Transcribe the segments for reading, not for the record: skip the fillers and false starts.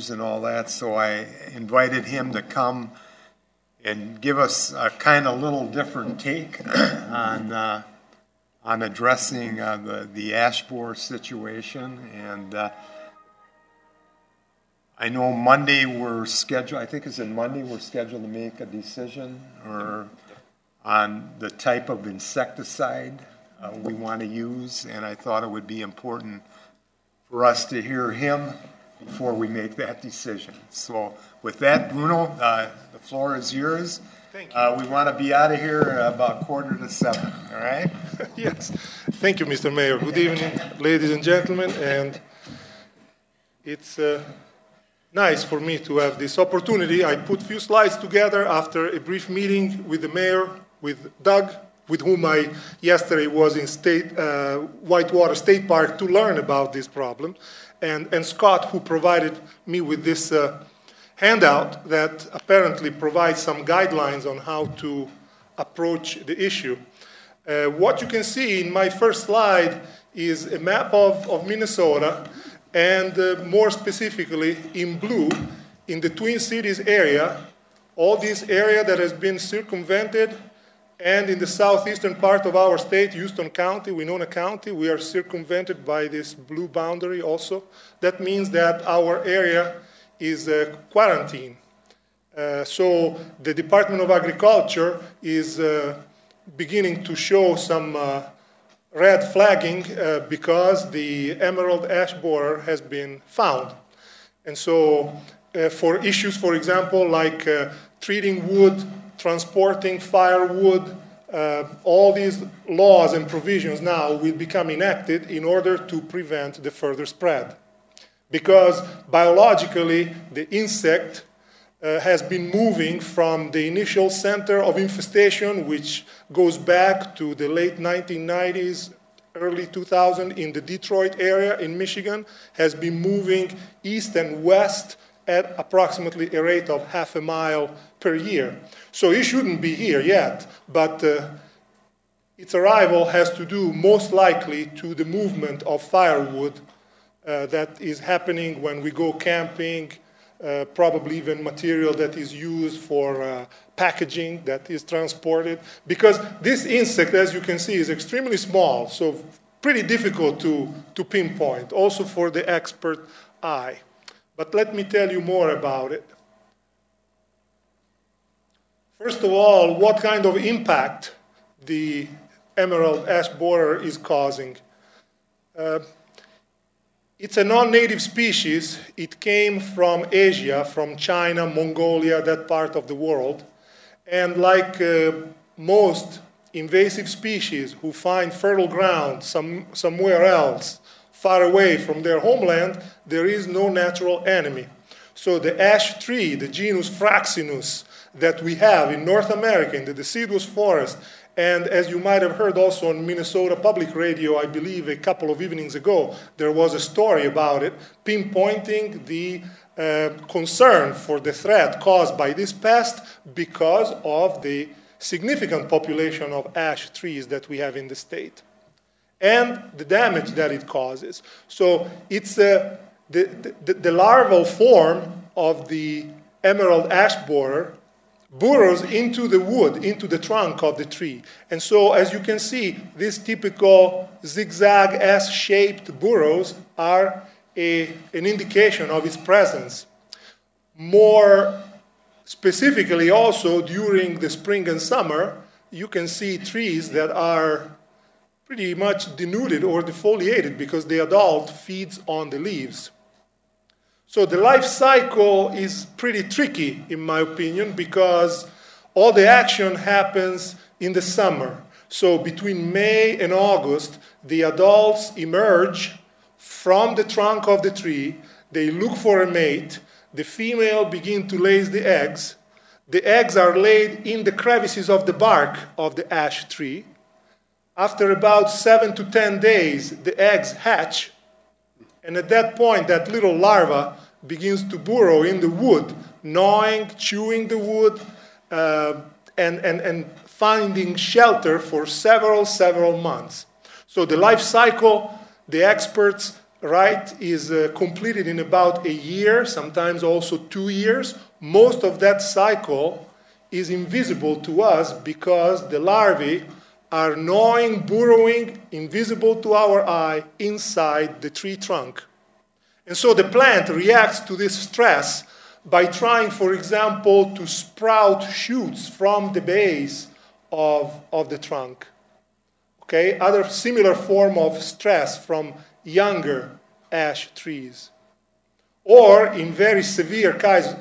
and all that, so I invited him to come and give us a kind of little different take on addressing the ash borer situation. And I know Monday we're scheduled, I think it's in Monday, we're scheduled to make a decision on the type of insecticide we want to use, and I thought it would be important for us to hear him before we make that decision. So with that, Bruno, the floor is yours. Thank you. We want to be out of here about 6:45, all right? Yes. Thank you, Mr. Mayor. Good evening, ladies and gentlemen. And it's nice for me to have this opportunity. I put a few slides together after a brief meeting with the mayor, with Doug, with whom I yesterday was in Whitewater State Park to learn about this problem, and Scott, who provided me with this handout that apparently provides some guidelines on how to approach the issue. What you can see in my first slide is a map of Minnesota, and more specifically in blue, in the Twin Cities area, all this area that has been circumvented, and in the southeastern part of our state, Houston County, Winona County, we are circumvented by this blue boundary also. That means that our area is quarantined. So the Department of Agriculture is beginning to show some red flagging because the emerald ash borer has been found. And so for issues, for example, like treating wood, transporting firewood, all these laws and provisions now will become enacted in order to prevent the further spread. Because biologically, the insect has been moving from the initial center of infestation, which goes back to the late 1990s, early 2000 in the Detroit area in Michigan, has been moving east and west at approximately a rate of half a mile per year. So it shouldn't be here yet, but its arrival has to do most likely to the movement of firewood that is happening when we go camping, probably even material that is used for packaging that is transported. Because this insect, as you can see, is extremely small, so pretty difficult to pinpoint, also for the expert eye. But let me tell you more about it. First of all, what kind of impact the emerald ash borer is causing? It's a non-native species. It came from Asia, from China, Mongolia, that part of the world. And like most invasive species who find fertile ground somewhere else, far away from their homeland, there is no natural enemy. So the ash tree, the genus Fraxinus, that we have in North America, in the deciduous forest, and as you might have heard also on Minnesota Public Radio, I believe a couple of evenings ago, there was a story about it, pinpointing the concern for the threat caused by this pest because of the significant population of ash trees that we have in the state, and the damage that it causes. So it's the larval form of the emerald ash borer burrows into the wood, into the trunk of the tree. And so, as you can see, these typical zigzag S-shaped burrows are an indication of its presence. More specifically also, during the spring and summer, you can see trees that are pretty much denuded or defoliated because the adult feeds on the leaves. So the life cycle is pretty tricky, in my opinion, because all the action happens in the summer. So between May and August, the adults emerge from the trunk of the tree. They look for a mate. The female begins to lay the eggs. The eggs are laid in the crevices of the bark of the ash tree. After about 7 to 10 days, the eggs hatch. And at that point, that little larva begins to burrow in the wood, gnawing, chewing the wood, and finding shelter for several months. So the life cycle, the experts right, is completed in about a year, sometimes also 2 years. Most of that cycle is invisible to us because the larvae are gnawing, burrowing, invisible to our eye, inside the tree trunk. And so the plant reacts to this stress by trying, for example, to sprout shoots from the base of the trunk. Okay? Other similar form of stress from younger ash trees. Or, in very severe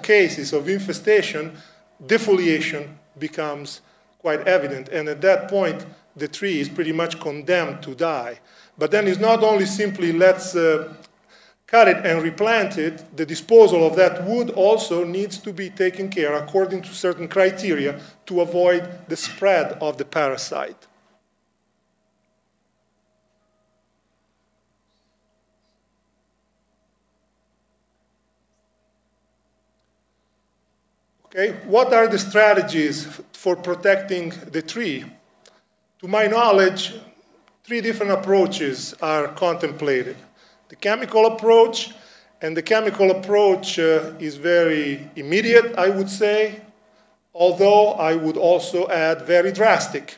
cases of infestation, defoliation becomes quite evident. And at that point, the tree is pretty much condemned to die. But then it's not only simply let's cut it and replant it, the disposal of that wood also needs to be taken care according to certain criteria to avoid the spread of the parasite. Okay, what are the strategies for protecting the tree? To my knowledge, 3 different approaches are contemplated. The chemical approach, and the chemical approach is very immediate, I would say, although I would also add very drastic.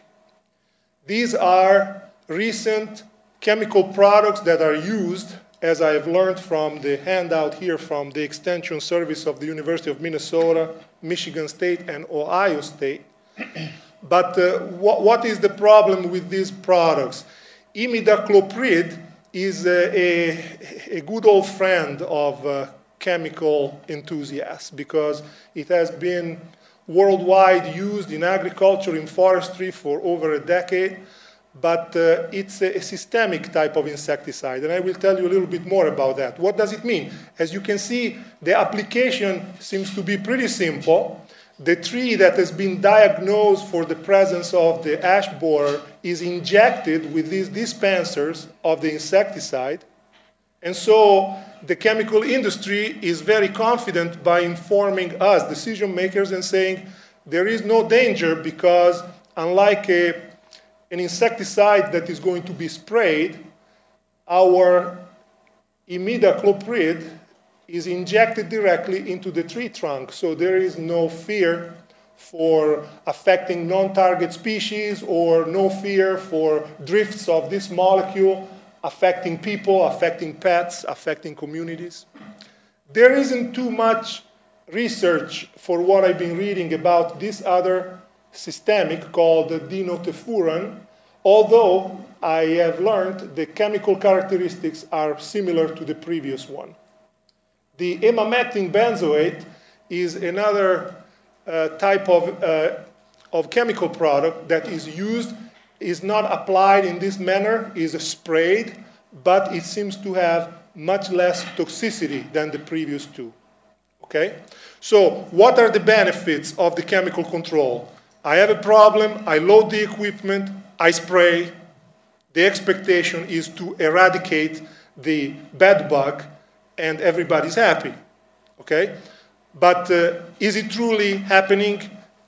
These are recent chemical products that are used, as I have learned from the handout here from the Extension Service of the University of Minnesota, Michigan State, and Ohio State. But what is the problem with these products? Imidacloprid is a good old friend of chemical enthusiasts because it has been worldwide used in agriculture, in forestry for over a decade. But it's a systemic type of insecticide, and I will tell you a little bit more about that. What does it mean? As you can see, the application seems to be pretty simple. The tree that has been diagnosed for the presence of the ash borer is injected with these dispensers of the insecticide, and so the chemical industry is very confident by informing us, decision makers, and saying there is no danger because unlike an insecticide that is going to be sprayed, our imidacloprid is injected directly into the tree trunk. So there is no fear for affecting non-target species or no fear for drifts of this molecule affecting people, affecting pets, affecting communities. There isn't too much research for what I've been reading about this other systemic called dinotefuran, although I have learned the chemical characteristics are similar to the previous one. The emamectin benzoate is another type of chemical product that is used, is not applied in this manner, is sprayed, but it seems to have much less toxicity than the previous 2. Okay? So what are the benefits of the chemical control? I have a problem, I load the equipment, I spray. The expectation is to eradicate the bed bug and everybody's happy. Okay? But is it truly happening,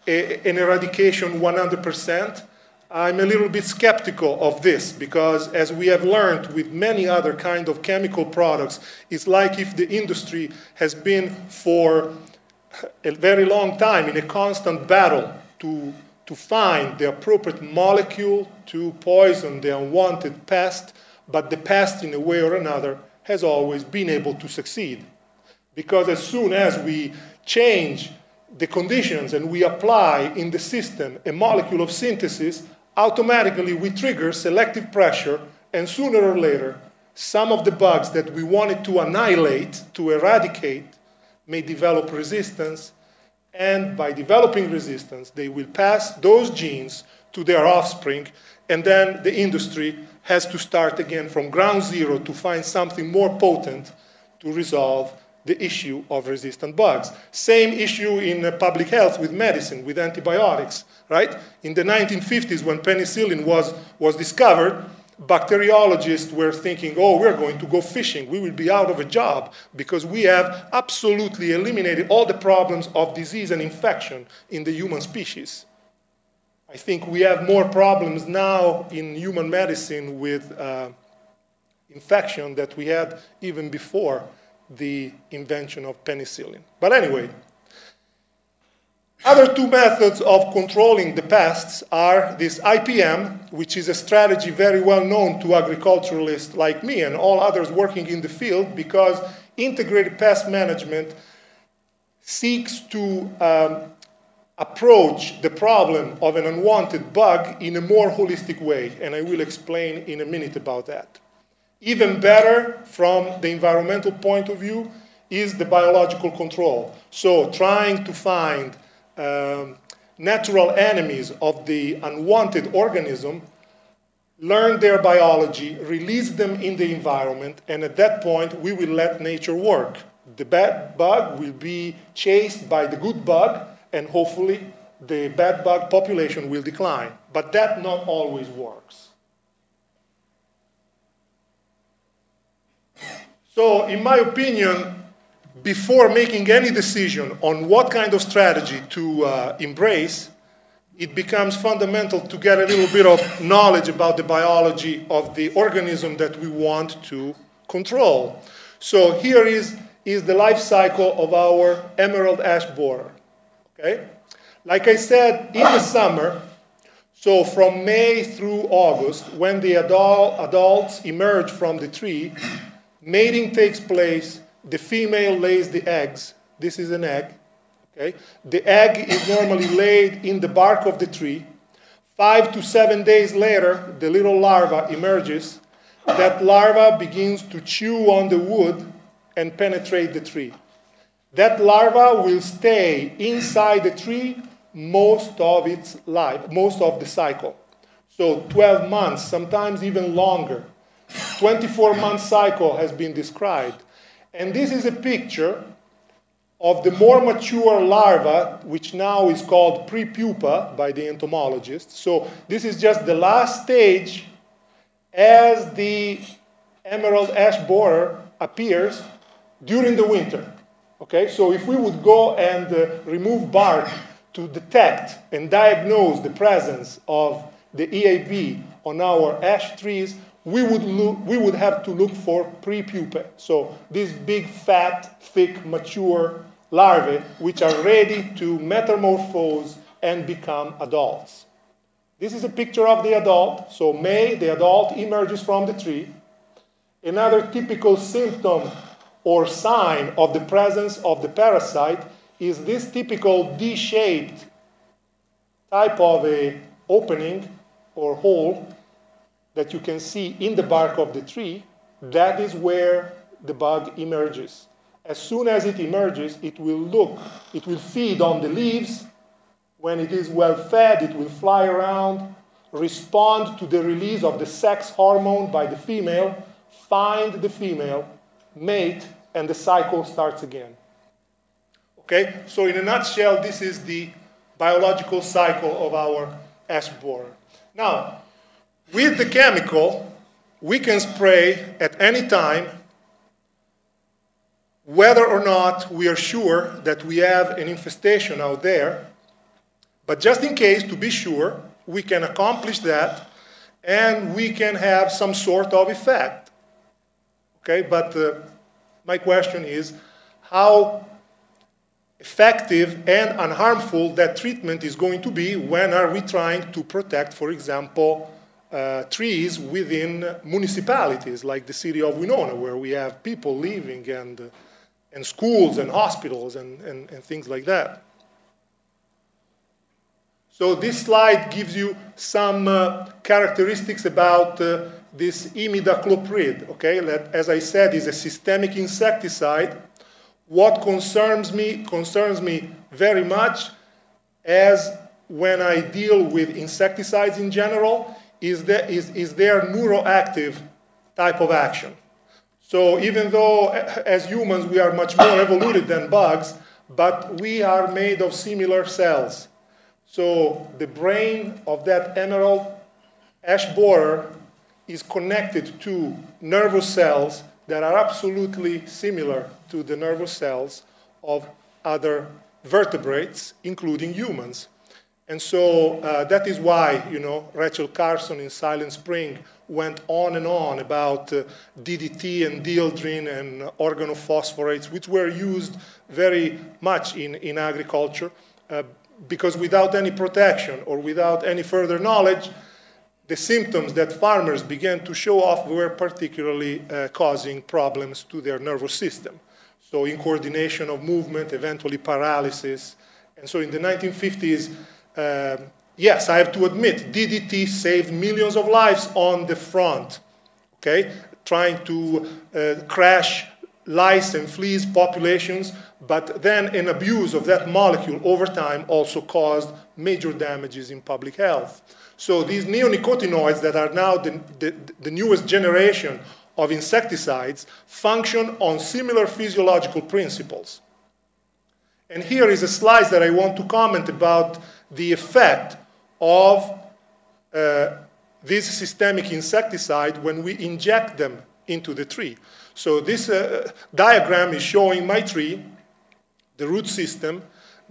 an eradication 100%? I'm a little bit skeptical of this because as we have learned with many other kind of chemical products, it's like if the industry has been for a very long time in a constant battle to find the appropriate molecule to poison the unwanted pest, but the pest in a way or another has always been able to succeed. Because as soon as we change the conditions and we apply in the system a molecule of synthesis, automatically we trigger selective pressure, and sooner or later, some of the bugs that we wanted to annihilate, to eradicate, may develop resistance, and by developing resistance, they will pass those genes to their offspring, and then the industry has to start again from ground zero to find something more potent to resolve the issue of resistant bugs. Same issue in public health with medicine, with antibiotics, right? In the 1950s, when penicillin was discovered, bacteriologists were thinking, oh, we're going to go fishing. We will be out of a job because we have absolutely eliminated all the problems of disease and infection in the human species. I think we have more problems now in human medicine with infection that we had even before the invention of penicillin. But anyway, other two methods of controlling the pests are this IPM, which is a strategy very well known to agriculturalists like me and all others working in the field, because integrated pest management seeks to approach the problem of an unwanted bug in a more holistic way, and I will explain in a minute about that. Even better from the environmental point of view is the biological control. So trying to find natural enemies of the unwanted organism, learn their biology, release them in the environment, and at that point we will let nature work. The bad bug will be chased by the good bug, and hopefully the bad bug population will decline. But that not always works. So, in my opinion, before making any decision on what kind of strategy to embrace, it becomes fundamental to get a little bit of knowledge about the biology of the organism that we want to control. So here is the life cycle of our emerald ash borer. Okay? Like I said, in the summer, so from May through August, when the adults emerge from the tree, mating takes place, the female lays the eggs. This is an egg. Okay? The egg is normally laid in the bark of the tree. 5 to 7 days later, the little larva emerges. That larva begins to chew on the wood and penetrate the tree. That larva will stay inside the tree most of its life, most of the cycle. So 12 months, sometimes even longer. 24-month cycle has been described. And this is a picture of the more mature larva, which now is called pre-pupa by the entomologists. So this is just the last stage as the emerald ash borer appears during the winter. Okay, so if we would go and remove bark to detect and diagnose the presence of the EAB on our ash trees, we would have to look for pre-pupae. So these big, fat, thick, mature larvae which are ready to metamorphose and become adults. This is a picture of the adult. So May, the adult emerges from the tree. Another typical symptom or sign of the presence of the parasite is this typical D-shaped type of a opening or hole that you can see in the bark of the tree. That is where the bug emerges. As soon as it emerges, it will feed on the leaves. When it is well fed, it will fly around, respond to the release of the sex hormone by the female, find the female, mate, and the cycle starts again. Okay, so in a nutshell, this is the biological cycle of our ash borer. Now, with the chemical, we can spray at any time, whether or not we are sure that we have an infestation out there. But just in case, to be sure, we can accomplish that and we can have some sort of effect. Okay, but my question is how effective and unharmful that treatment is going to be when are we trying to protect, for example, trees within municipalities like the city of Winona, where we have people living and schools and hospitals and things like that. So this slide gives you some characteristics about this imidacloprid, okay, that, as I said, is a systemic insecticide. What concerns me very much, as when I deal with insecticides in general, is their neuroactive type of action. So even though as humans we are much more evoluted than bugs, but we are made of similar cells. So the brain of that emerald ash borer is connected to nervous cells that are absolutely similar to the nervous cells of other vertebrates, including humans. And so that is why, Rachel Carson in Silent Spring went on and on about DDT and dieldrin and organophosphorates, which were used very much in agriculture, because without any protection or without any further knowledge, the symptoms that farmers began to show off were particularly causing problems to their nervous system. So incoordination of movement, eventually paralysis. And so in the 1950s, yes, I have to admit, DDT saved millions of lives on the front, okay? Trying to crash lice and fleas populations, but then an abuse of that molecule over time also caused major damages in public health. So these neonicotinoids that are now the newest generation of insecticides function on similar physiological principles. And here is a slide that I want to comment about the effect of this systemic insecticide when we inject them into the tree. So this diagram is showing my tree, the root system,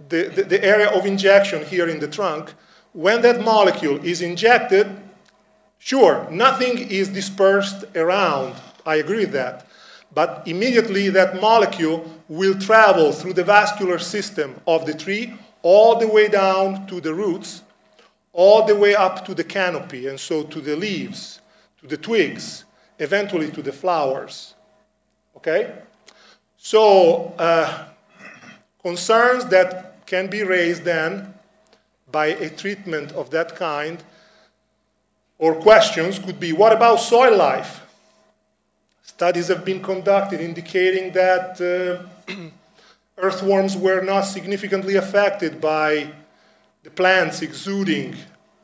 the area of injection here in the trunk. When that molecule is injected, sure, nothing is dispersed around. I agree with that. But immediately that molecule will travel through the vascular system of the tree all the way down to the roots, all the way up to the canopy, and so to the leaves, to the twigs, eventually to the flowers. Okay? So concerns that can be raised then by a treatment of that kind, or questions could be, what about soil life? Studies have been conducted indicating that earthworms were not significantly affected by the plants exuding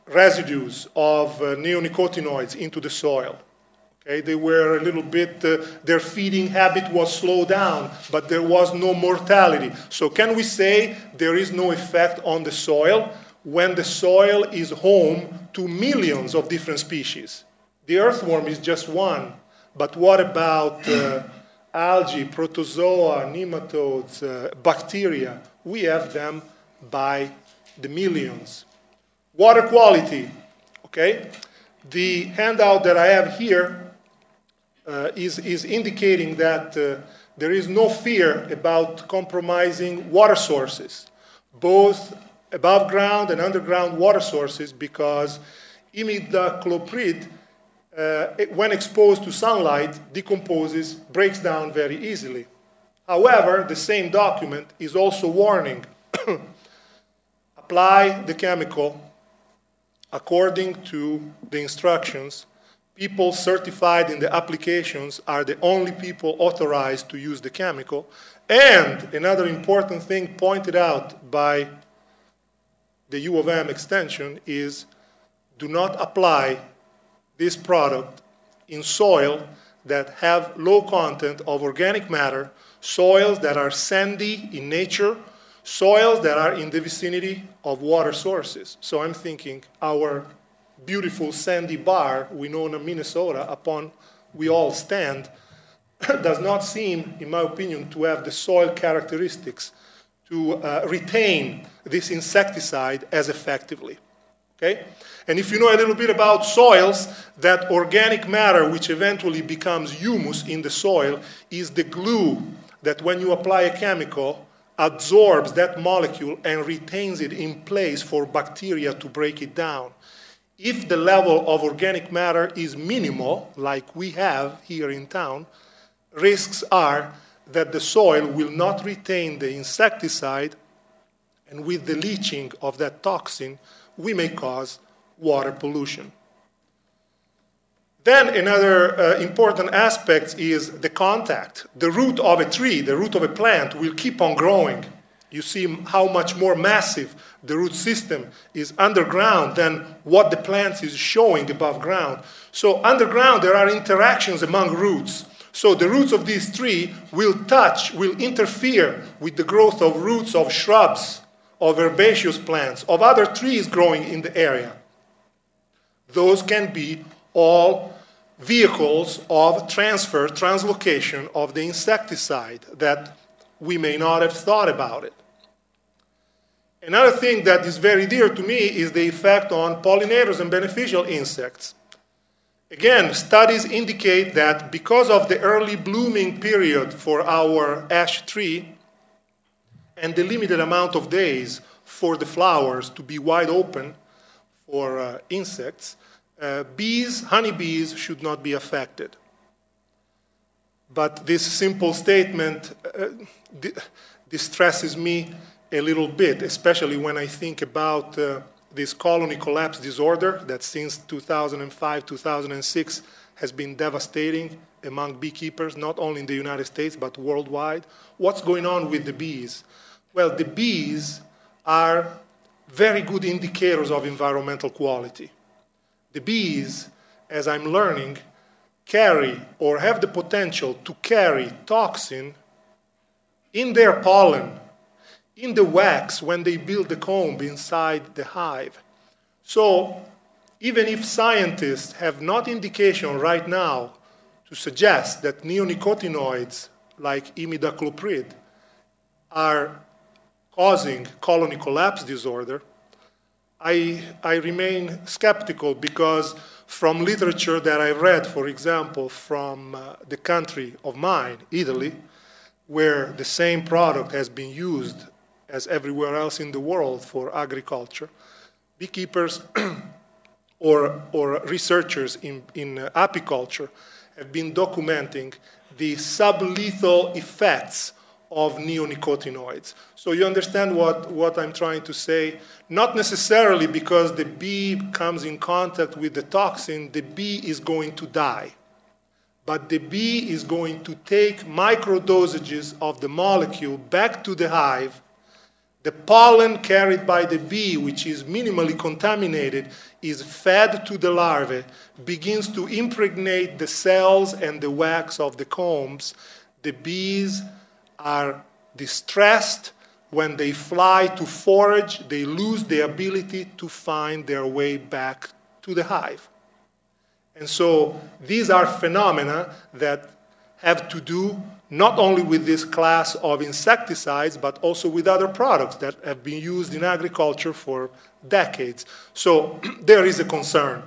residues of neonicotinoids into the soil. Okay, they were a little bit, their feeding habit was slowed down, but there was no mortality. So can we say there is no effect on the soil when the soil is home to millions of different species? The earthworm is just one, but what about algae, protozoa, nematodes, bacteria? We have them by the millions. Water quality, okay? The handout that I have here is indicating that there is no fear about compromising water sources, both above ground and underground water sources, because imidacloprid, when exposed to sunlight, decomposes, breaks down very easily. However, the same document is also warning, apply the chemical according to the instructions. People certified in the applications are the only people authorized to use the chemical. And another important thing pointed out by the U of M extension is, do not apply this product in soil that have low content of organic matter, soils that are sandy in nature, soils that are in the vicinity of water sources. So I'm thinking our beautiful sandy bar, Winona, Minnesota, upon we all stand, does not seem, in my opinion, to have the soil characteristics to retain this insecticide as effectively. Okay? And if you know a little bit about soils, that organic matter which eventually becomes humus in the soil is the glue that when you apply a chemical absorbs that molecule and retains it in place for bacteria to break it down. If the level of organic matter is minimal, like we have here in town, risks are that the soil will not retain the insecticide, and with the leaching of that toxin, we may cause water pollution. Then another important aspect is the contact. The root of a tree, the root of a plant will keep on growing. You see how much more massive the root system is underground than what the plant is showing above ground. So underground there are interactions among roots. So the roots of this tree will interfere with the growth of roots of shrubs, of herbaceous plants, of other trees growing in the area. Those can be all vehicles of transfer, translocation of the insecticide that we may not have thought about it. Another thing that is very dear to me is the effect on pollinators and beneficial insects. Again, studies indicate that because of the early blooming period for our ash tree and the limited amount of days for the flowers to be wide open for insects, honeybees should not be affected. But this simple statement distresses me a little bit, especially when I think about this colony collapse disorder that since 2005, 2006 has been devastating among beekeepers, not only in the United States, but worldwide. What's going on with the bees? Well, the bees are very good indicators of environmental quality. The bees, as I'm learning, carry or have the potential to carry toxin in their pollen, in the wax when they build the comb inside the hive. So even if scientists have not indication right now to suggest that neonicotinoids like imidacloprid are causing colony collapse disorder, I remain skeptical because from literature that I read, for example, from the country of mine, Italy, where the same product has been used as everywhere else in the world for agriculture, beekeepers or researchers in apiculture have been documenting the sublethal effects of neonicotinoids. So you understand what I'm trying to say? Not necessarily because the bee comes in contact with the toxin, the bee is going to die. But the bee is going to take microdosages of the molecule back to the hive. The pollen carried by the bee, which is minimally contaminated, is fed to the larvae, begins to impregnate the cells and the wax of the combs. The bees are distressed. When they fly to forage, they lose the ability to find their way back to the hive. And so these are phenomena that have to do not only with this class of insecticides, but also with other products that have been used in agriculture for decades. So there is a concern.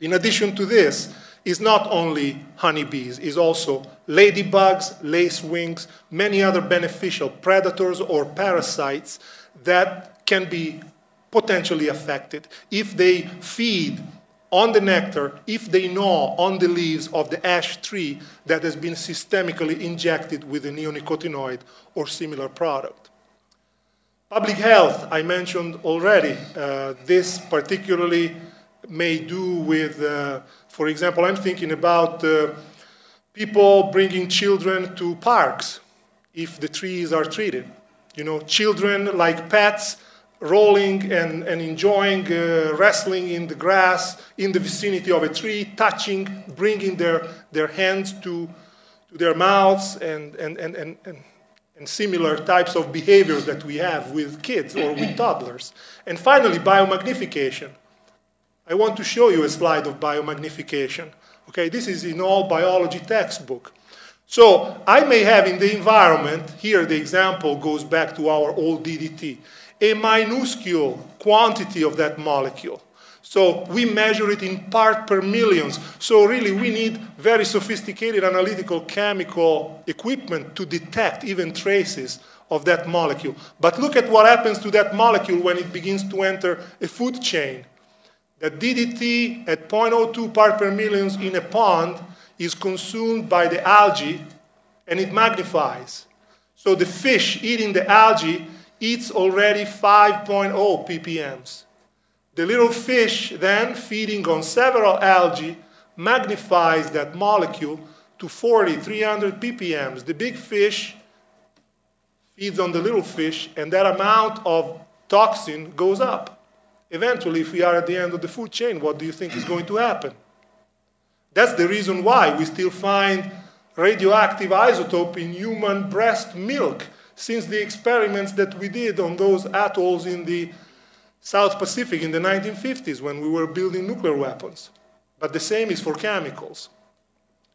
In addition to this, it's not only honeybees, it's also ladybugs, lacewings, many other beneficial predators or parasites that can be potentially affected if they feed on the nectar, if they gnaw on the leaves of the ash tree that has been systemically injected with a neonicotinoid or similar product. Public health, I mentioned already. This particularly may do with, for example, I'm thinking about people bringing children to parks if the trees are treated. You know, children like pets rolling and enjoying wrestling in the grass in the vicinity of a tree, touching, bringing their hands to their mouths and similar types of behaviors that we have with kids or with toddlers. And finally, biomagnification. I want to show you a slide of biomagnification. Okay, this is in all biology textbook. So I may have in the environment, here the example goes back to our old DDT, a minuscule quantity of that molecule. So we measure it in part per millions. So really we need very sophisticated analytical chemical equipment to detect even traces of that molecule. But look at what happens to that molecule when it begins to enter a food chain. The DDT at 0.02 part per millions in a pond is consumed by the algae and it magnifies. So the fish eating the algae eats already 5.0 ppms. The little fish then, feeding on several algae, magnifies that molecule to 40, 300 ppms. The big fish feeds on the little fish, and that amount of toxin goes up. Eventually, if we are at the end of the food chain, what do you think is going to happen? That's the reason why we still find radioactive isotope in human breast milk, since the experiments that we did on those atolls in the South Pacific in the 1950s when we were building nuclear weapons. But the same is for chemicals.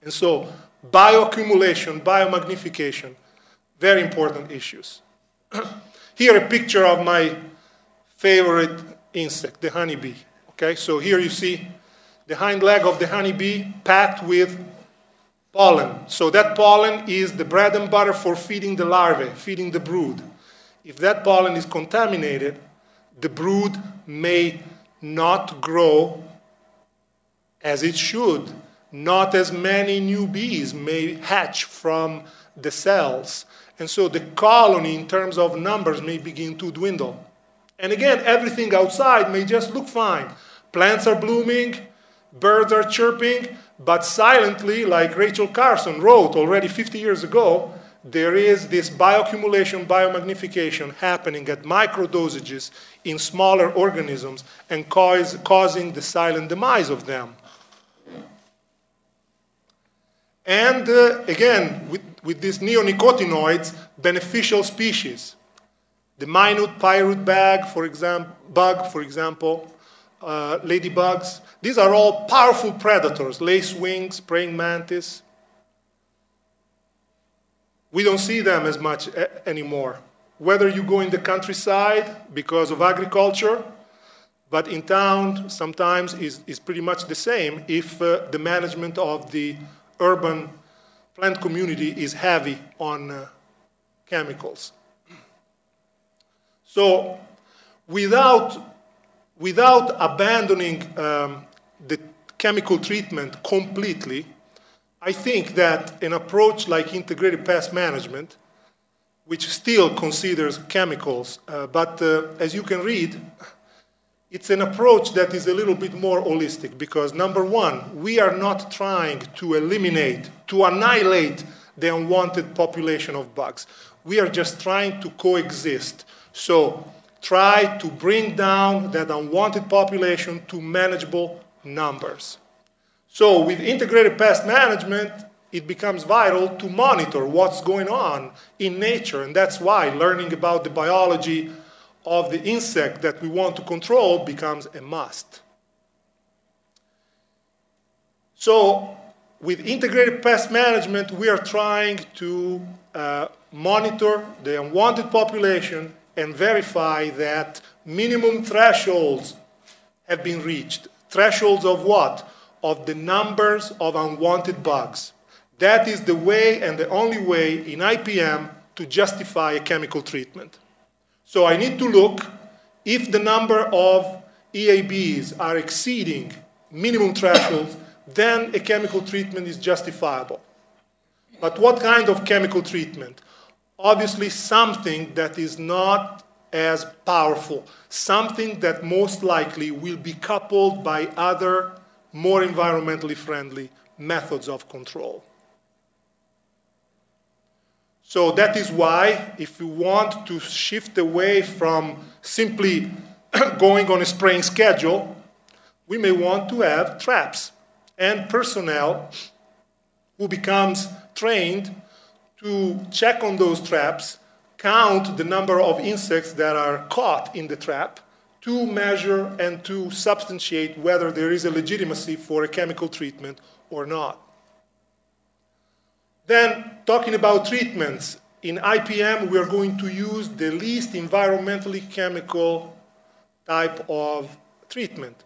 And so bioaccumulation, biomagnification, very important issues. Here a picture of my favorite insect, the honeybee. Okay, so here you see the hind leg of the honeybee packed with pollen. So that pollen is the bread and butter for feeding the larvae, feeding the brood. If that pollen is contaminated, the brood may not grow as it should. Not as many new bees may hatch from the cells. And so the colony, in terms of numbers, may begin to dwindle. And again, everything outside may just look fine. Plants are blooming, birds are chirping, but silently, like Rachel Carson wrote already 50 years ago, there is this bioaccumulation, biomagnification happening at microdosages in smaller organisms and causing the silent demise of them. And again, with these neonicotinoids, beneficial species. The minute pyrite bug, for example, ladybugs. These are all powerful predators, lacewings, praying mantis. We don't see them as much anymore. Whether you go in the countryside because of agriculture, but in town sometimes is pretty much the same if the management of the urban plant community is heavy on chemicals. So without abandoning the chemical treatment completely, I think that an approach like integrated pest management, which still considers chemicals, but as you can read, it's an approach that is a little bit more holistic because, number one, we are not trying to eliminate, to annihilate the unwanted population of bugs. We are just trying to coexist. So try to bring down that unwanted population to manageable numbers. So with integrated pest management, it becomes vital to monitor what's going on in nature, and that's why learning about the biology of the insect that we want to control becomes a must. So with integrated pest management, we are trying to monitor the unwanted population and verify that minimum thresholds have been reached. Thresholds of what? Of the numbers of unwanted bugs. That is the way and the only way in IPM to justify a chemical treatment. So I need to look if the number of EABs are exceeding minimum thresholds, then a chemical treatment is justifiable. But what kind of chemical treatment? Obviously something that is not as powerful, something that most likely will be coupled by other more environmentally friendly methods of control. So that is why if we want to shift away from simply going on a spraying schedule, we may want to have traps and personnel who becomes trained to check on those traps, count the number of insects that are caught in the trap, to measure and to substantiate whether there is a legitimacy for a chemical treatment or not. Then, talking about treatments, in IPM we are going to use the least environmentally chemical type of treatment.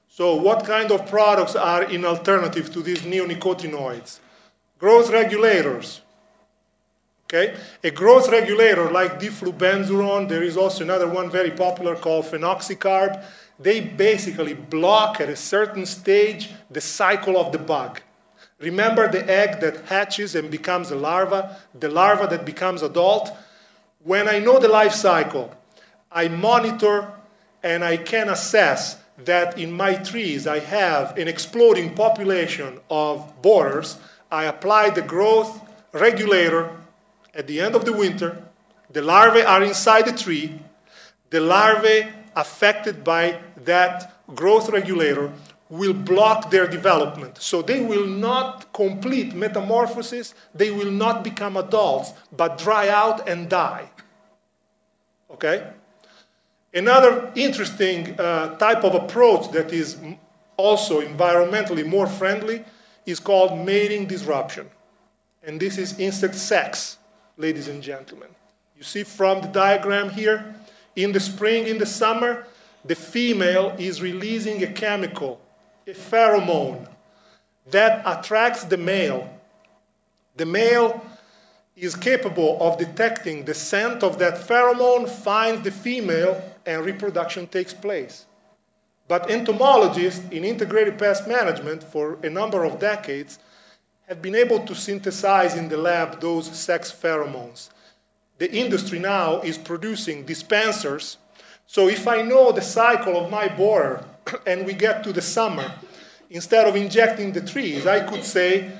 So what kind of products are in alternative to these neonicotinoids? Growth regulators. Okay? A growth regulator like diflubenzuron, there is also another one very popular called phenoxycarb. They basically block at a certain stage the cycle of the bug. Remember the egg that hatches and becomes a larva, the larva that becomes adult? When I know the life cycle, I monitor and I can assess that in my trees I have an exploding population of borers. I apply the growth regulator at the end of the winter. The larvae are inside the tree. The larvae affected by that growth regulator will block their development. So they will not complete metamorphosis, they will not become adults, but dry out and die. Okay? Another interesting type of approach that is also environmentally more friendly is called mating disruption. And this is insect sex, ladies and gentlemen. You see from the diagram here, in the spring, in the summer, the female is releasing a chemical, a pheromone, that attracts the male. The male is capable of detecting the scent of that pheromone, finds the female, and reproduction takes place. But entomologists in integrated pest management for a number of decades have been able to synthesize in the lab those sex pheromones. The industry now is producing dispensers. So if I know the cycle of my borer and we get to the summer, instead of injecting the trees, I could say,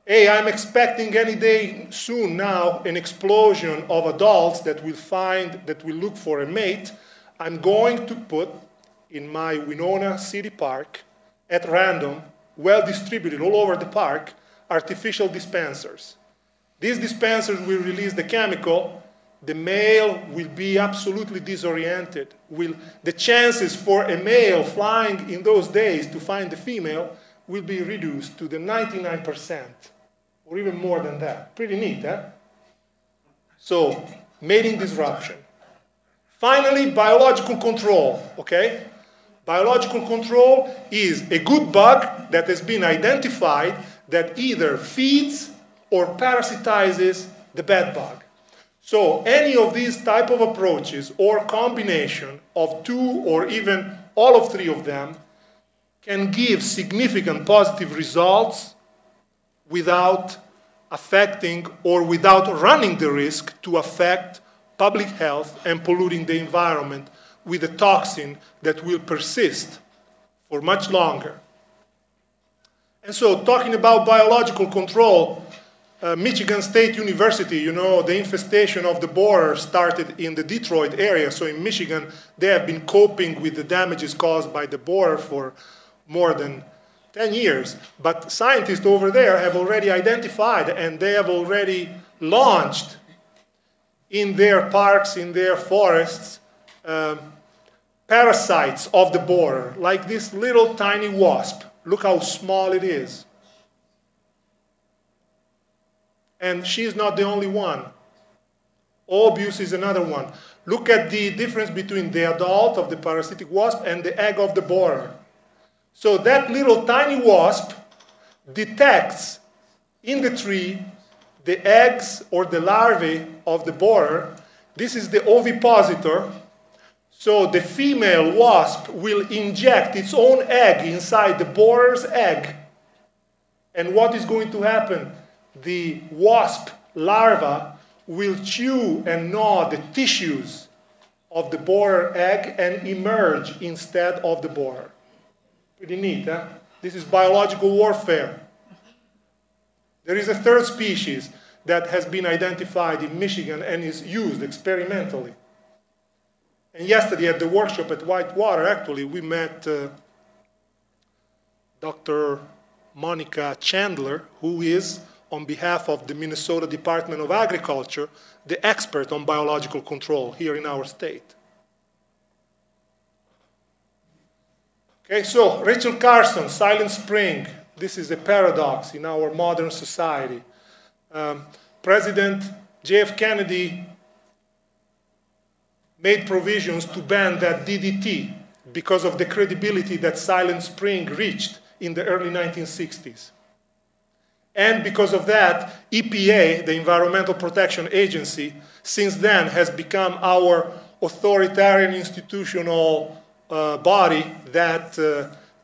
hey, I'm expecting any day soon now an explosion of adults that will look for a mate. I'm going to put in my Winona City Park, at random, well distributed all over the park, artificial dispensers. These dispensers will release the chemical. The male will be absolutely disoriented. The chances for a male flying in those days to find the female will be reduced to the 99%, or even more than that. Pretty neat, huh? So, mating disruption. Finally, biological control, okay? Biological control is a good bug that has been identified that either feeds or parasitizes the bad bug. So any of these type of approaches or combination of two or even all of three of them can give significant positive results without affecting or without running the risk to affect public health and polluting the environment with a toxin that will persist for much longer. And so talking about biological control, Michigan State University, you know, the infestation of the borer started in the Detroit area. So in Michigan, they have been coping with the damages caused by the borer for more than 10 years. But scientists over there have already identified and they have already launched in their parks, in their forests, parasites of the borer, like this little tiny wasp. Look how small it is. And she's not the only one. Obuse is another one. Look at the difference between the adult of the parasitic wasp and the egg of the borer. So that little tiny wasp detects in the tree the eggs or the larvae of the borer. This is the ovipositor. So the female wasp will inject its own egg inside the borer's egg. And what is going to happen? The wasp larva will chew and gnaw the tissues of the borer egg and emerge instead of the borer. Pretty neat, huh? This is biological warfare. There is a third species that has been identified in Michigan and is used experimentally. And yesterday at the workshop at Whitewater, actually, we met Dr. Monica Chandler, who is, on behalf of the Minnesota Department of Agriculture, the expert on biological control here in our state. Okay, so Rachel Carson, Silent Spring. This is a paradox in our modern society. President J.F. Kennedy made provisions to ban that DDT because of the credibility that Silent Spring reached in the early 1960s. And because of that, EPA, the Environmental Protection Agency, since then has become our authoritarian institutional body that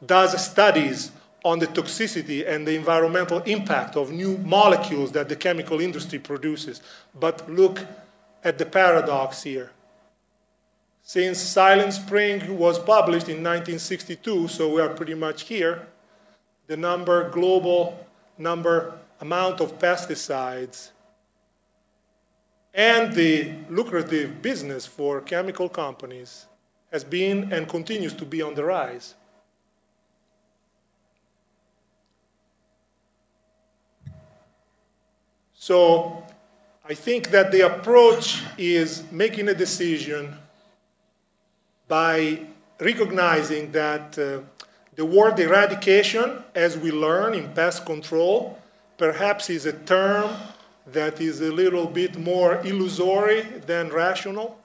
does studies on the toxicity and the environmental impact of new molecules that the chemical industry produces. But look at the paradox here. Since Silent Spring was published in 1962, so we are pretty much here, the global amount of pesticides and the lucrative business for chemical companies has been and continues to be on the rise. So I think that the approach is making a decision by recognizing that the word eradication, as we learn in pest control, perhaps is a term that is a little bit more illusory than rational.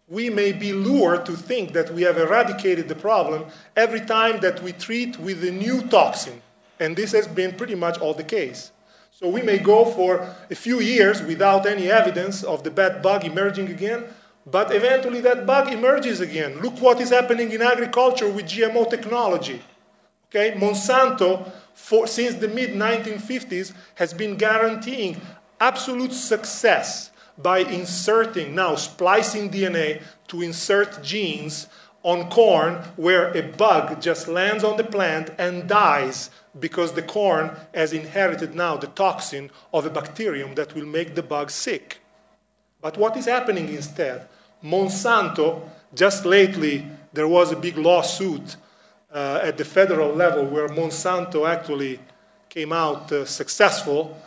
We may be lured to think that we have eradicated the problem every time that we treat with a new toxin. And this has been pretty much all the case. So we may go for a few years without any evidence of the bad bug emerging again, but eventually that bug emerges again. Look what is happening in agriculture with GMO technology. Okay? Monsanto, since the mid-1950s, has been guaranteeing absolute success by inserting, now splicing DNA to insert genes on corn where a bug just lands on the plant and dies because the corn has inherited now the toxin of a bacterium that will make the bug sick. But what is happening instead? Monsanto, just lately there was a big lawsuit at the federal level where Monsanto actually came out successful.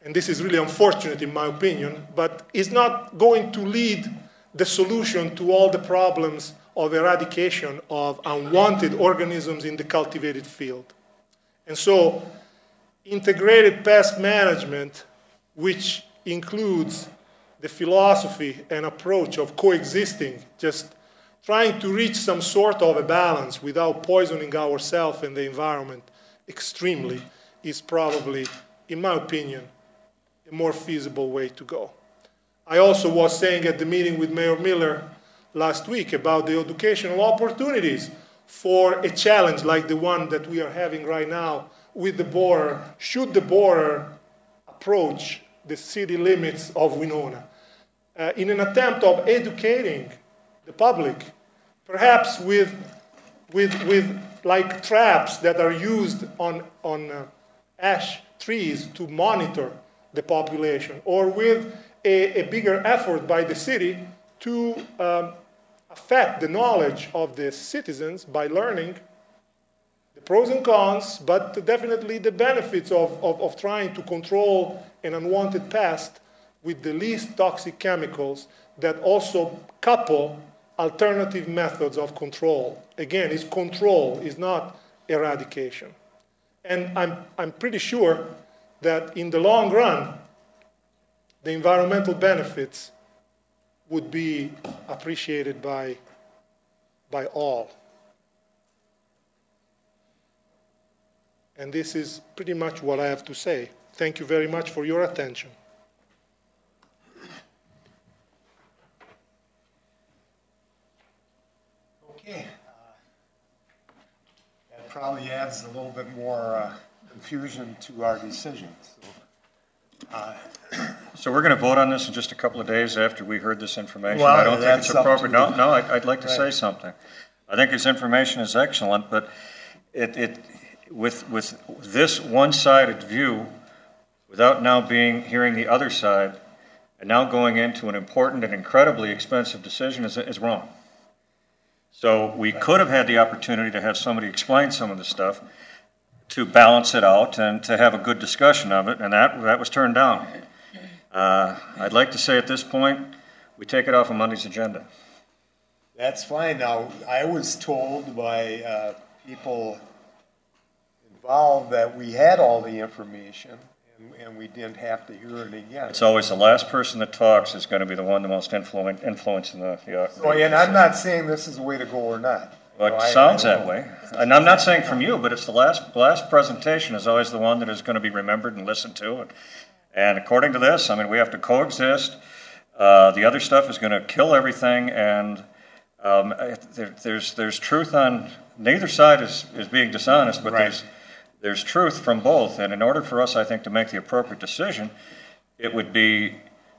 And this is really unfortunate in my opinion, but it's not going to lead the solution to all the problems of eradication of unwanted organisms in the cultivated field. And so integrated pest management, which includes the philosophy and approach of coexisting, just trying to reach some sort of a balance without poisoning ourselves and the environment extremely, is probably, in my opinion, a more feasible way to go. I also was saying at the meeting with Mayor Miller last week about the educational opportunities for a challenge like the one that we are having right now with the border, should the border approach the city limits of Winona, in an attempt of educating the public, perhaps with like traps that are used on ash trees to monitor the population, or with a bigger effort by the city to affect the knowledge of the citizens by learning the pros and cons, but definitely the benefits of trying to control an unwanted pest with the least toxic chemicals that also couple alternative methods of control. Again, it's control, it's not eradication. And I'm pretty sure that in the long run, the environmental benefits would be appreciated by all. And this is pretty much what I have to say. Thank you very much for your attention. Okay. That probably adds a little bit more confusion to our decisions. So we're going to vote on this in just a couple of days after we heard this information. Well, I don't think it's appropriate. No, I'd like to say Right. something. I think this information is excellent, but with this one-sided view, without now hearing the other side, and now going into an important and incredibly expensive decision is wrong. So we could have had the opportunity to have somebody explain some of the stuff, to balance it out and to have a good discussion of it, and that was turned down. I'd like to say at this point, we take it off of Monday's agenda. That's fine. Now, I was told by people involved that we had all the information and we didn't have to hear it again. It's always the last person that talks is going to be the one the most influencing the So, and I'm not saying this is the way to go or not. Well, it sounds that way. And I'm not saying from you, but it's the last presentation is always the one that is going to be remembered and listened to. And according to this, I mean, we have to coexist. The other stuff is going to kill everything, and there's truth on neither side is being dishonest, but right. there's truth from both. And in order for us, I think, to make the appropriate decision, it would be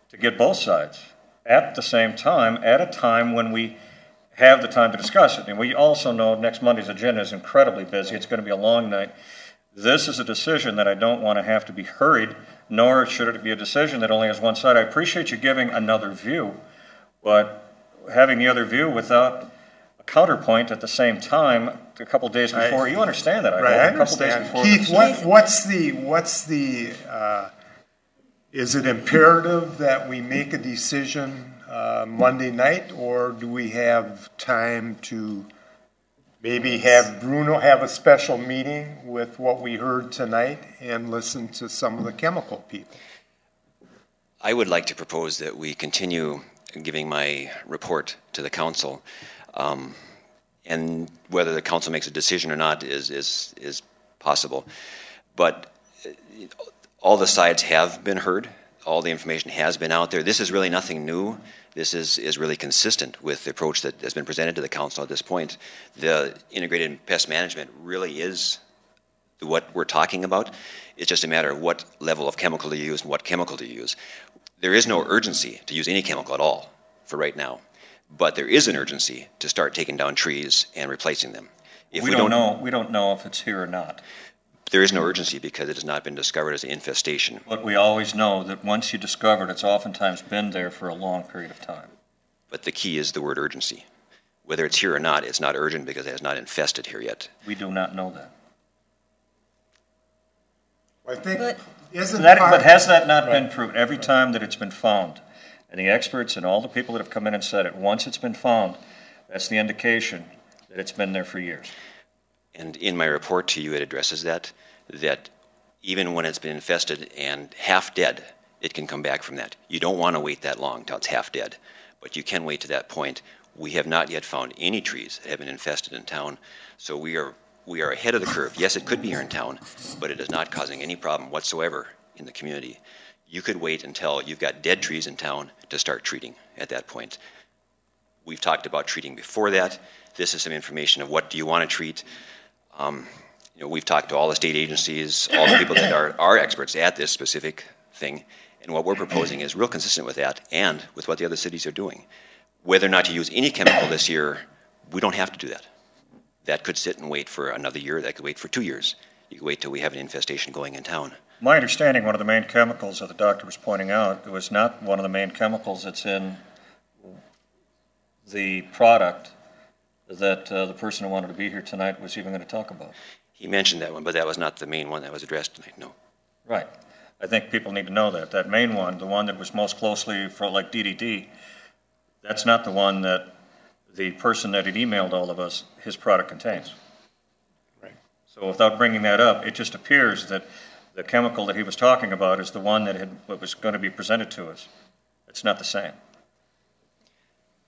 to get both sides at the same time, at a time when we have the time to discuss it. And we also know next Monday's agenda is incredibly busy. It's going to be a long night. This is a decision that I don't want to have to be hurried, nor should it be a decision that only has one side. I appreciate you giving another view, but having the other view without a counterpoint at the same time a couple days before, you understand that, right, I understand. Keith, what's the is it imperative that we make a decision Monday night, or do we have time to maybe have Bruno have a special meeting with what we heard tonight and listen to some of the chemical people? I would like to propose that we continue giving my report to the council, and whether the council makes a decision or not is possible. But all the sides have been heard. All the information has been out there. This is really nothing new. This is really consistent with the approach that has been presented to the council at this point. The integrated pest management really is what we're talking about. It's just a matter of what level of chemical to use and what chemical to use. There is no urgency to use any chemical at all for right now, but there is an urgency to start taking down trees and replacing them. If we don't know if it's here or not. There is no urgency because it has not been discovered as an infestation. But we always know that once you discover it, it's oftentimes been there for a long period of time. But the key is the word urgency. Whether it's here or not, it's not urgent because it has not infested here yet. We do not know that. I think, But has that not been proven? Every time that it's been found, and the experts and all the people that have come in and said it, once it's been found, that's the indication that it's been there for years. And in my report to you, it addresses that even when it's been infested and half dead, it can come back from that. You don't want to wait that long till it's half dead, but you can wait to that point. We have not yet found any trees that have been infested in town, so we are ahead of the curve. Yes, it could be here in town, but it is not causing any problem whatsoever in the community. You could wait until you've got dead trees in town to start treating at that point. We've talked about treating before that. This is some information of what do you want to treat. We've talked to all the state agencies, all the people that are experts at this specific thing, and what we're proposing is real consistent with that and with what the other cities are doing. Whether or not to use any chemical this year, we don't have to do that. That could sit and wait for another year. That could wait for 2 years. You could wait till we have an infestation going in town. My understanding, one of the main chemicals that the doctor was pointing out, it was not one of the main chemicals that's in the product that the person who wanted to be here tonight was even going to talk about. He mentioned that one, but that was not the main one that was addressed tonight, no. Right. I think people need to know that. That main one, the one that was most closely for like DDD, that's not the one that the person that had emailed all of us, his product contains. Right. So without bringing that up, it just appears that the chemical that he was talking about is the one that was going to be presented to us. It's not the same.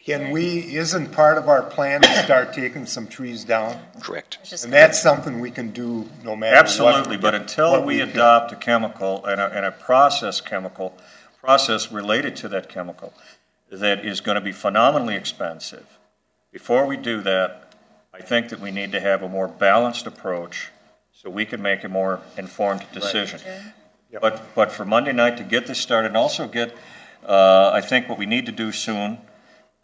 Isn't part of our plan to start taking some trees down? Correct. And that's something we can do no matter what. Absolutely, but until we adopt a chemical and a process related to that chemical that is going to be phenomenally expensive, before we do that, I think that we need to have a more balanced approach so we can make a more informed decision. Right. Okay. But for Monday night to get this started and also get, I think what we need to do soon,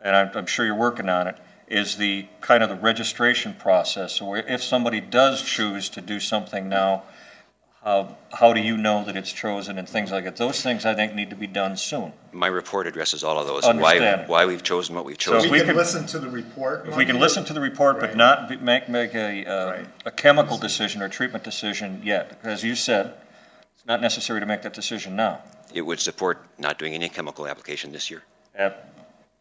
and I'm sure you're working on it, is the kind of the registration process. So if somebody does choose to do something now, how do you know that it's chosen and things like that? Those things I think need to be done soon. My report addresses all of those and why we've chosen what we've chosen. So we can listen to the report. If we can listen to the report, right, but not make a chemical decision or treatment decision yet. As you said, it's not necessary to make that decision now. It would support not doing any chemical application this year.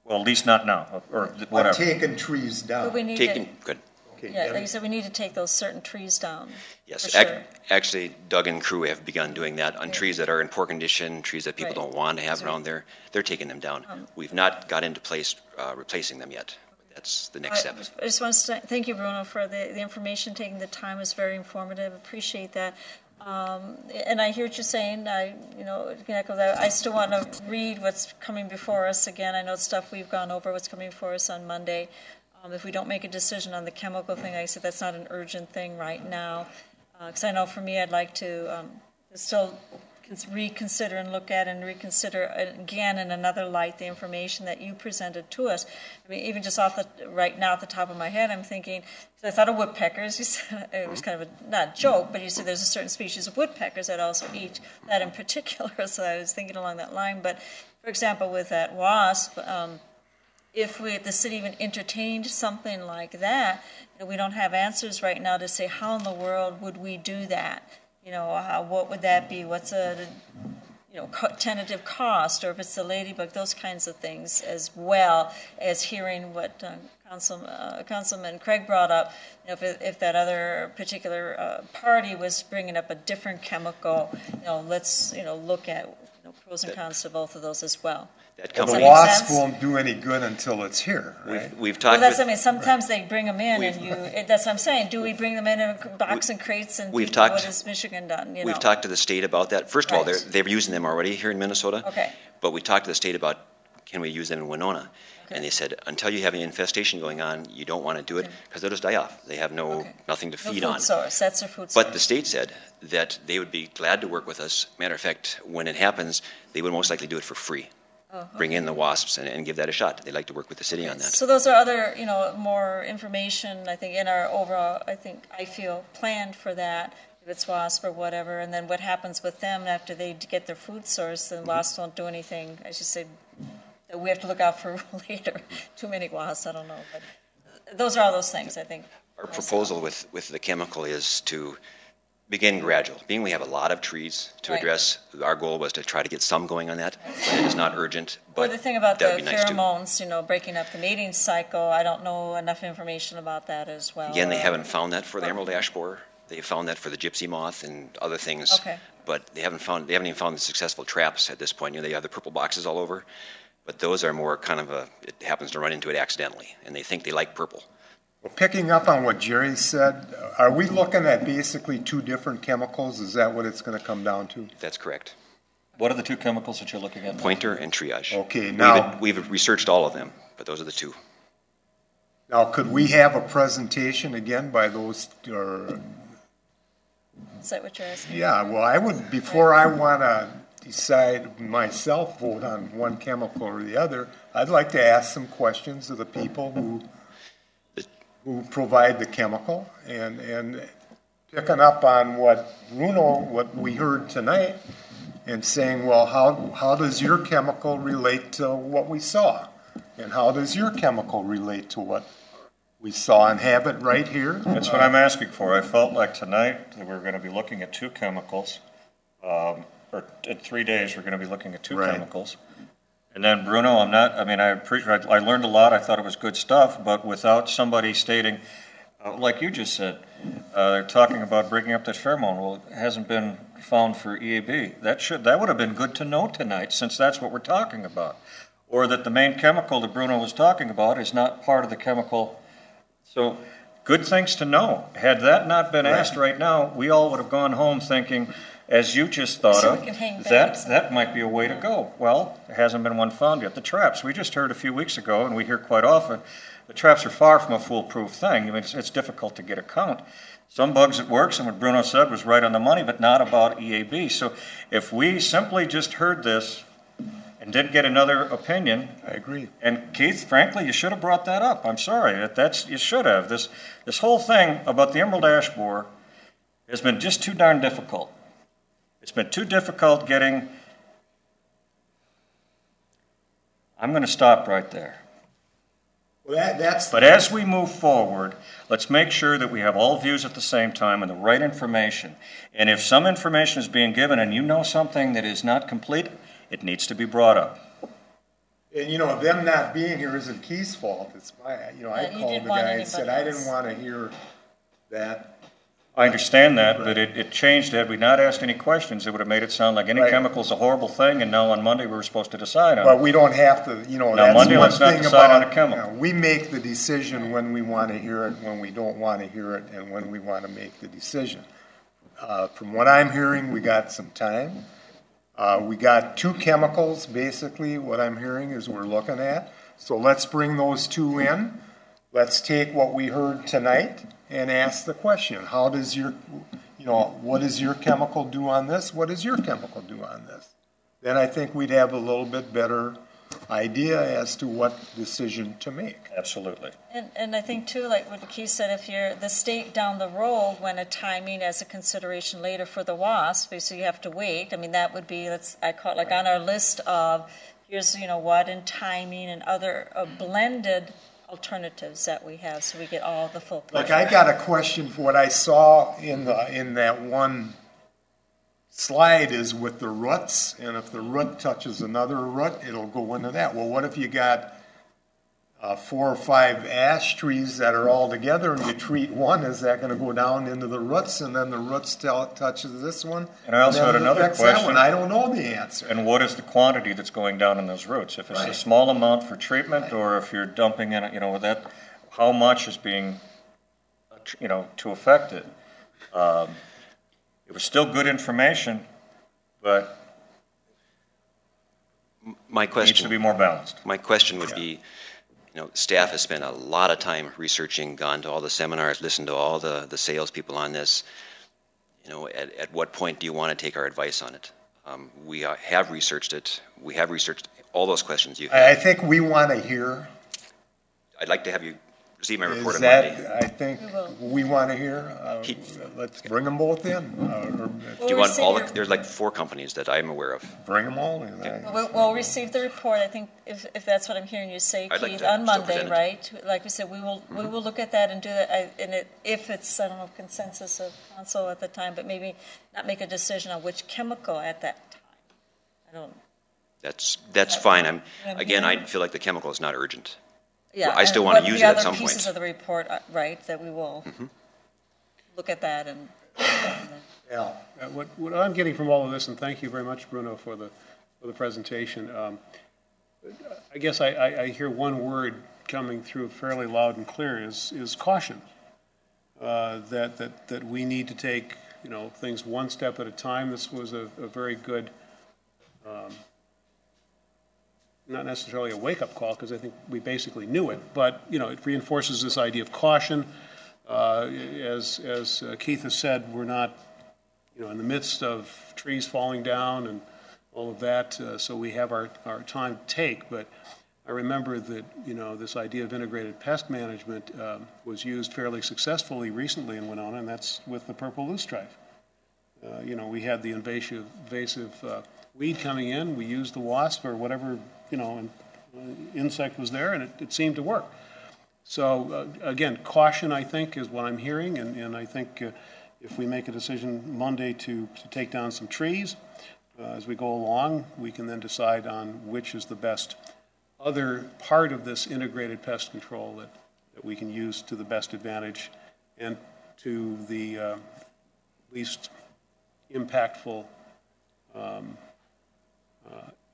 Well, at least not now, or whatever. Taking trees down. But we need good. Okay, yeah, like you said, we need to take those certain trees down. Yes, sure. Actually, Doug and crew have begun doing that on trees that are in poor condition, trees that people don't want to have around there. They're taking them down. We've not got into place replacing them yet. That's the next step. I just want to thank you, Bruno, for the information. Taking the time is very informative. Appreciate that. And I hear what you're saying. I can echo that. I still want to read what's coming before us again. I know stuff we've gone over. What's coming before us on Monday. If we don't make a decision on the chemical thing, like I said, that's not an urgent thing right now. Because I know for me, I'd like to still reconsider and look at and reconsider again in another light the information that you presented to us. I mean, even just right now, off the top of my head, I'm thinking. So I thought of woodpeckers. You said, it was kind of not a joke, but you said there's a certain species of woodpeckers that also eat that in particular. So I was thinking along that line. But for example, with that wasp. If the city even entertained something like that, we don't have answers right now to say how in the world would we do that? What would that be? What's a tentative cost, or if it's the ladybug, those kinds of things, as well as hearing what Councilman Craig brought up. If that other particular party was bringing up a different chemical, let's look at pros and cons to both of those as well. That Well, company, the wasp won't do any good until it's here, right? we've Well, talked. that's, with- I mean, sometimes they bring them in that's what I'm saying. Do we bring them in a box and crates and We've what talked- has Michigan done, We've talked to the state about that. First of all, Right. they're using them already here in Minnesota. Okay. But we talked to the state about, can we use them in Winona? Okay. And they said, until you have an infestation going on, you don't want to do it, because they'll just die off. They have nothing to feed no on. food source, that's their food source. But the state said that they would be glad to work with us. Matter of fact, when it happens, they would most likely do it for free. Bring in the wasps and give that a shot. They like to work with the city on that. So those are other, more information, I think, in our overall, I feel, planned for that, if it's wasp or whatever, and then what happens with them after they get their food source, then wasps won't do anything, I should say, that we have to look out for later. Too many wasps, I don't know, but those are all those things, I think. Our proposal with the chemical is to begin gradual. Being we have a lot of trees to Right. address, our goal was to try to get some going on that, but it is not urgent. Or But the thing about the that would be nice too. pheromones, breaking up the mating cycle, I don't know enough information about that as well. Again, they haven't found that for the emerald ash borer. They found that for the gypsy moth and other things. Okay. But they haven't even found the successful traps at this point. They have the purple boxes all over. But those are more kind of it happens to run into it accidentally, and they think they like purple. Well, picking up on what Jerry said, are we looking at basically two different chemicals? Is that what it's going to come down to? That's correct. What are the two chemicals that you're looking at? Pointer and triage. Okay, now, We've researched all of them, but those are the two. now could we have a presentation again by those, or, Is that what you're asking? yeah, well, I would, before I want to decide myself, vote on one chemical or the other, I'd like to ask some questions of the people who provide the chemical, and picking up on what we heard tonight, and saying, well, how does your chemical relate to what we saw? And how does your chemical relate to what we saw, and have it right here? That's what I'm asking for. I felt like tonight that we're going to be looking at two chemicals, or in 3 days we're going to be looking at two Right. chemicals. And then Bruno, I learned a lot. I thought it was good stuff, but without somebody stating, like you just said, they're talking about breaking up that pheromone. Well, it hasn't been found for EAB. That would have been good to know tonight, since that's what we're talking about. Or that the main chemical that Bruno was talking about is not part of the chemical. So, good things to know. Had that not been asked right now, we all would have gone home thinking, as you just thought So of, we can hang back. that might be a way to go. Well, there hasn't been one found yet. The traps, we just heard a few weeks ago, and we hear quite often, the traps are far from a foolproof thing. I mean, it's difficult to get a count. Some bugs it works, and what Bruno said was right on the money, but not about EAB. So if we simply just heard this and didn't get another opinion. I agree. And Keith, frankly, you should have brought that up. I'm sorry. You should have. This whole thing about the emerald ash borer has been just too darn difficult. It's been too difficult getting. I'm going to stop right there. Well, But as we move forward, let's make sure that we have all views at the same time and the right information. And if some information is being given and you know something that is not complete, it needs to be brought up. And them not being here isn't Keith's fault. It's my, I you called didn't the want guy and said, I anybody didn't else. want to hear that. I understand that, but it changed. Had we not asked any questions, it would have made it sound like any Right. chemical's a horrible thing, and now on Monday we were supposed to decide on But it. we don't have to, Now, that's Monday, one let's not thing decide on about, a chemical. we make the decision when we want to hear it, when we don't want to hear it, and when we want to make the decision. From what I'm hearing, we got some time. We got two chemicals, basically, what I'm hearing is we're looking at. So let's bring those two in. Let's take what we heard tonight and ask the question. How does what does your chemical do on this? What does your chemical do on this? Then I think we'd have a little bit better idea as to what decision to make. Absolutely. And I think too, like what Keith said, if you're the state down the road when a timing as a consideration later for the WASP, so you have to wait. I mean, that would be, I call it like on our list of here's what and timing and other blended alternatives that we have, so we get all the full picture. Like I got a question for what I saw in that one slide is with the roots, and if the root touches another root, it'll go into that. Well, what if you got 4 or 5 ash trees that are all together and you treat one, is that going to go down into the roots and then the roots touches this one? And I also had another question. I don't know the answer. And what is the quantity that's going down in those roots? If it's a small amount for treatment, or if you're dumping in, that, how much is being, to affect it? It was still good information, but my question needs to be more balanced. My question would be, staff has spent a lot of time researching, gone to all the seminars, listened to all the salespeople on this. At what point do you want to take our advice on it? We have researched it. We have researched all those questions you have. I think we want to hear. I'd like to have you receive my report on Monday. I think we want to hear. Let's bring them both in. Do you want all? There's like 4 companies that I'm aware of. Bring them all in. We'll receive the report. I think if that's what I'm hearing you say, Keith, on Monday, right? Like we said, we will look at that and do that. And if it's, I don't know, consensus of council at the time, but maybe not make a decision on which chemical at that time. I don't. That's fine. I feel like the chemical is not urgent. Yeah, I still want to use it at some point. The other pieces of the report, right, that we will look at that and. Yeah. What I'm getting from all of this, and thank you very much, Bruno, for the presentation. I guess I hear one word coming through fairly loud and clear is caution. That we need to take things one step at a time. This was a very good. Not necessarily a wake-up call, because I think we basically knew it, but it reinforces this idea of caution. As Keith has said, we're not in the midst of trees falling down and all of that, so we have our time to take. But I remember that this idea of integrated pest management was used fairly successfully recently in Winona, and that's with the purple loosestrife. We had the invasive weed coming in. We used the wasp or whatever insect was there, and it seemed to work. So again, caution, I think, is what I'm hearing, and I think if we make a decision Monday to take down some trees, as we go along, we can then decide on which is the best other part of this integrated pest control that we can use to the best advantage and to the least impactful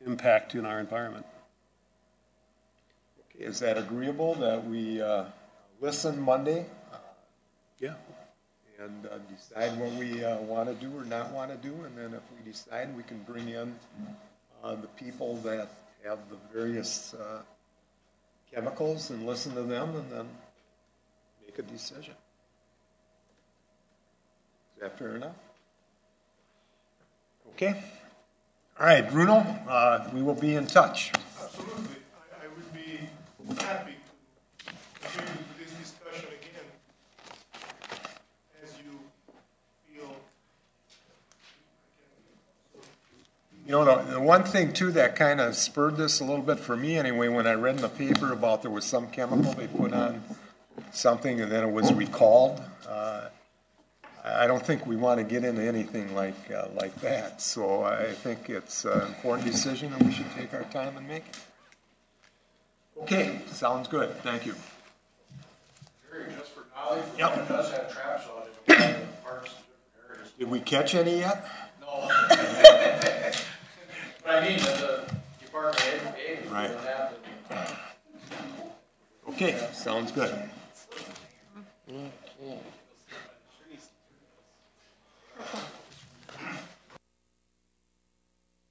impact in our environment. Okay, is that agreeable that we listen Monday? Yeah. And decide what we want to do or not want to do, and then if we decide, we can bring in the people that have the various chemicals and listen to them and then make a decision. Is that fair enough? Okay. All right, Bruno, we will be in touch. Absolutely. I would be happy to continue this discussion again as you feel. The one thing, too, that kind of spurred this a little bit for me anyway, when I read in the paper about there was some chemical they put on something and then it was recalled. I don't think we want to get into anything like that. So I think it's an important decision and we should take our time and make it. Okay, sounds good. Thank you. Jerry, just for knowledge, Yep. it does have traps on it in the parks and different areas. Did we catch any yet? No. But I mean, the Department of Education Right. doesn't have to. Okay, sounds good.